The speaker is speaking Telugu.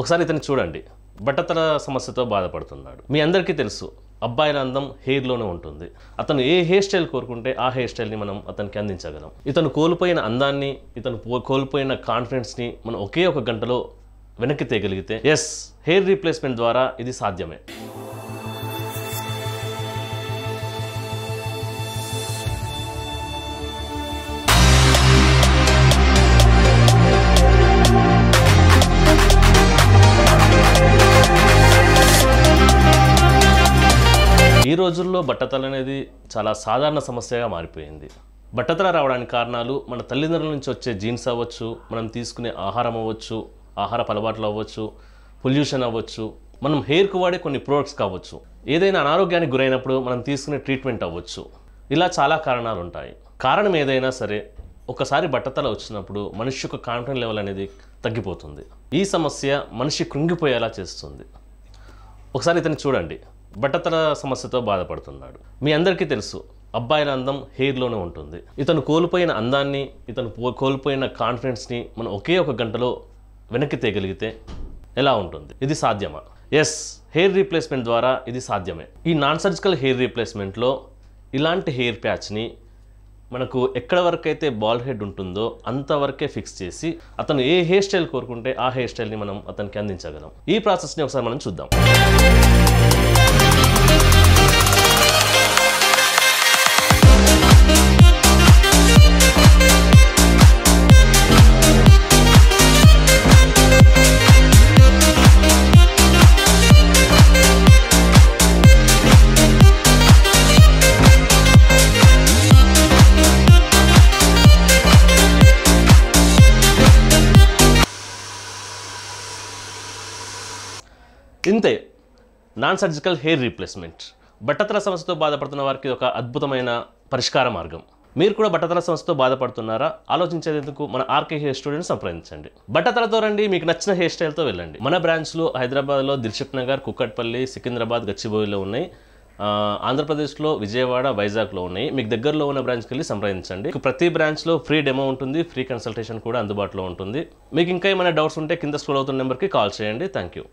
ఒకసారి ఇతను చూడండి, బట్టతల సమస్యతో బాధపడుతున్నాడు. మీ అందరికీ తెలుసు, అబ్బాయిల అందం హెయిర్లోనే ఉంటుంది. అతను ఏ హెయిర్ స్టైల్ కోరుకుంటే ఆ హెయిర్ స్టైల్ని మనం అతనికి అందించగలం. ఇతను కోల్పోయిన అందాన్ని, ఇతను కోల్పోయిన కాన్ఫిడెన్స్ని మనం ఒకే ఒక గంటలో వెనక్కి తేగలిగితే ఎస్, హెయిర్ రీప్లేస్మెంట్ ద్వారా ఇది సాధ్యమే. ఈ రోజుల్లో బట్టతల అనేది చాలా సాధారణ సమస్యగా మారిపోయింది. బట్టతల రావడానికి కారణాలు మన తల్లిదండ్రుల నుంచి వచ్చే జీన్స్ అవ్వచ్చు, మనం తీసుకునే ఆహారం అవ్వచ్చు, ఆహారపు అలవాట్లు అవ్వచ్చు, పొల్యూషన్ అవ్వచ్చు, మనం హెయిర్కు వాడే కొన్ని ప్రోడక్ట్స్ కావచ్చు, ఏదైనా అనారోగ్యానికి గురైనప్పుడు మనం తీసుకునే ట్రీట్మెంట్ అవ్వచ్చు. ఇలా చాలా కారణాలు ఉంటాయి. కారణం ఏదైనా సరే, ఒకసారి బట్టతల వచ్చినప్పుడు మనిషి యొక్క కాన్ఫిడెన్స్ లెవెల్ అనేది తగ్గిపోతుంది. ఈ సమస్య మనిషి కృంగిపోయేలా చేస్తుంది. ఒకసారి ఇతను చూడండి, బట్టతల సమస్యతో బాధపడుతున్నాడు. మీ అందరికీ తెలుసు, అబ్బాయిల అందం హెయిర్లోనే ఉంటుంది. ఇతను కోల్పోయిన అందాన్ని, ఇతను కోల్పోయిన కాన్ఫిడెన్స్ని మనం ఒకే ఒక గంటలో వెనక్కి తేగలిగితే ఎలా ఉంటుంది? ఇది సాధ్యమా? ఎస్, హెయిర్ రీప్లేస్మెంట్ ద్వారా ఇది సాధ్యమే. ఈ నాన్ సర్జికల్ హెయిర్ రీప్లేస్మెంట్లో ఇలాంటి హెయిర్ ప్యాచ్ని మనకు ఎక్కడ వరకు అయితే బాల్ హెడ్ ఉంటుందో అంతవరకే ఫిక్స్ చేసి అతను ఏ హెయిర్ స్టైల్ కోరుకుంటే ఆ హెయిర్ స్టైల్ని మనం అతనికి అందించగలం. ఈ ప్రాసెస్ని ఒకసారి మనం చూద్దాం. ఇంతే, నాన్ సర్జికల్ హెయిర్ రీప్లేస్మెంట్. బట్టతల సమస్యతో బాధపడుతున్న వారికి ఒక అద్భుతమైన పరిష్కార మార్గం. మీరు కూడా బట్టతల సమస్యతో బాధపడుతున్నారా? ఆలోచించేందుకు మన ఆర్కే హెయిర్ స్టూడియోని సంప్రదించండి. బట్టతలతో రండి, మీకు నచ్చిన హెయిర్ స్టైల్తో వెళ్ళండి. మన బ్రాంచ్లు హైదరాబాద్లో దిల్షుక్ నగర్, కుక్కట్పల్లి, సికింద్రాబాద్, గచ్చిబౌలిలో ఉన్నాయి. ఆంధ్రప్రదేశ్లో విజయవాడ, వైజాగ్లో ఉన్నాయి. మీకు దగ్గరలో ఉన్న బ్రాంచ్కి వెళ్ళి సంప్రదించండి. ప్రతి బ్రాంచ్లో ఫ్రీ డెమో ఉంటుంది, ఫ్రీ కన్సల్టేషన్ కూడా అందుబాటులో ఉంటుంది. మీకు ఇంకా ఏమైనా డౌట్స్ ఉంటే కింద స్క్రోల్ అవుతున్న నెంబర్కి కాల్ చేయండి. Thank you.